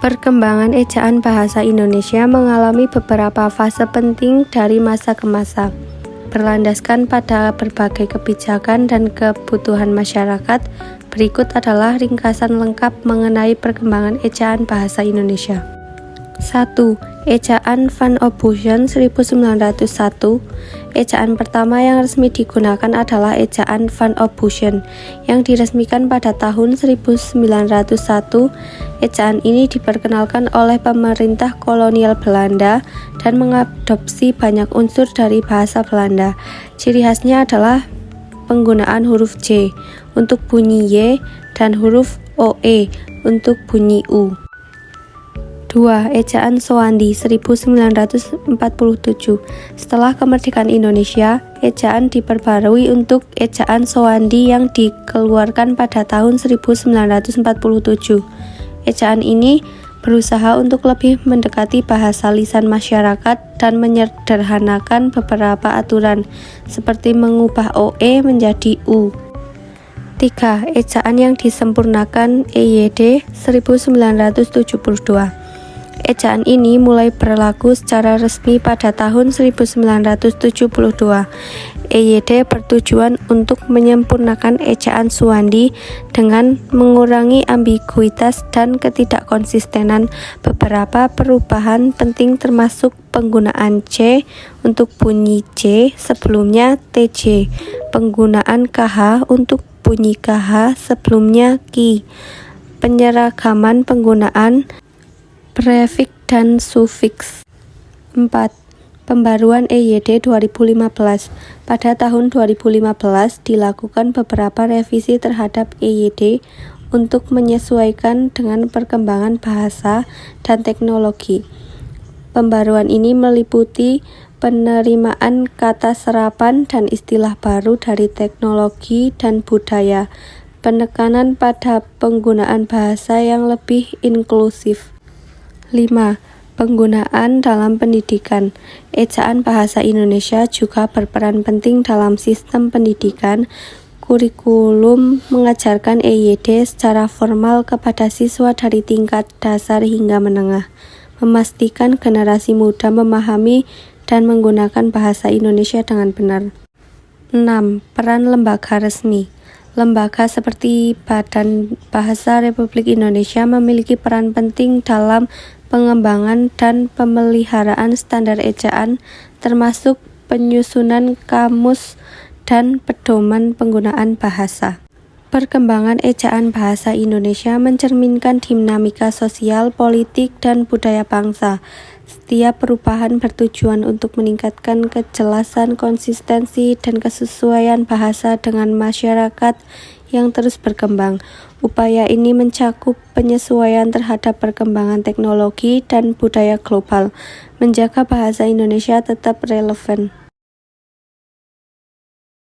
Perkembangan ejaan bahasa Indonesia mengalami beberapa fase penting dari masa ke masa, berlandaskan pada berbagai kebijakan dan kebutuhan masyarakat. Berikut adalah ringkasan lengkap mengenai perkembangan ejaan bahasa Indonesia. 1. Ejaan Van Ophusen 1901. Ejaan pertama yang resmi digunakan adalah ejaan Van Ophusen yang diresmikan pada tahun 1901. Ejaan ini diperkenalkan oleh pemerintah kolonial Belanda dan mengadopsi banyak unsur dari bahasa Belanda. Ciri khasnya adalah penggunaan huruf J untuk bunyi Y dan huruf OE untuk bunyi U. 2. Ejaan Sowandi 1947. Setelah kemerdekaan Indonesia, ejaan diperbarui untuk ejaan Sowandi yang dikeluarkan pada tahun 1947. Ejaan ini berusaha untuk lebih mendekati bahasa lisan masyarakat dan menyederhanakan beberapa aturan, seperti mengubah OE menjadi U. 3. Ejaan yang disempurnakan EYD 1972. Ejaan ini mulai berlaku secara resmi pada tahun 1972. EYD bertujuan untuk menyempurnakan ejaan Sowandi dengan mengurangi ambiguitas dan ketidakkonsistenan. Beberapa perubahan penting termasuk penggunaan C untuk bunyi J sebelumnya TJ, penggunaan KH untuk bunyi KH sebelumnya KI, penyeragaman penggunaan prefiks dan sufiks. 4. Pembaruan EYD 2015. Pada tahun 2015 dilakukan beberapa revisi terhadap EYD untuk menyesuaikan dengan perkembangan bahasa dan teknologi. Pembaruan ini meliputi penerimaan kata serapan dan istilah baru dari teknologi dan budaya, penekanan pada penggunaan bahasa yang lebih inklusif. 5. Penggunaan dalam pendidikan. Ejaan bahasa Indonesia juga berperan penting dalam sistem pendidikan. Kurikulum mengajarkan EYD secara formal kepada siswa dari tingkat dasar hingga menengah, memastikan generasi muda memahami dan menggunakan bahasa Indonesia dengan benar. 6. Peran lembaga resmi. Lembaga seperti Badan Bahasa Republik Indonesia memiliki peran penting dalam pengembangan dan pemeliharaan standar ejaan, termasuk penyusunan kamus dan pedoman penggunaan bahasa. Perkembangan ejaan bahasa Indonesia mencerminkan dinamika sosial, politik, dan budaya bangsa. Setiap perubahan bertujuan untuk meningkatkan kejelasan, konsistensi, dan kesesuaian bahasa dengan masyarakat yang terus berkembang. Upaya ini mencakup penyesuaian terhadap perkembangan teknologi dan budaya global, menjaga bahasa Indonesia tetap relevan.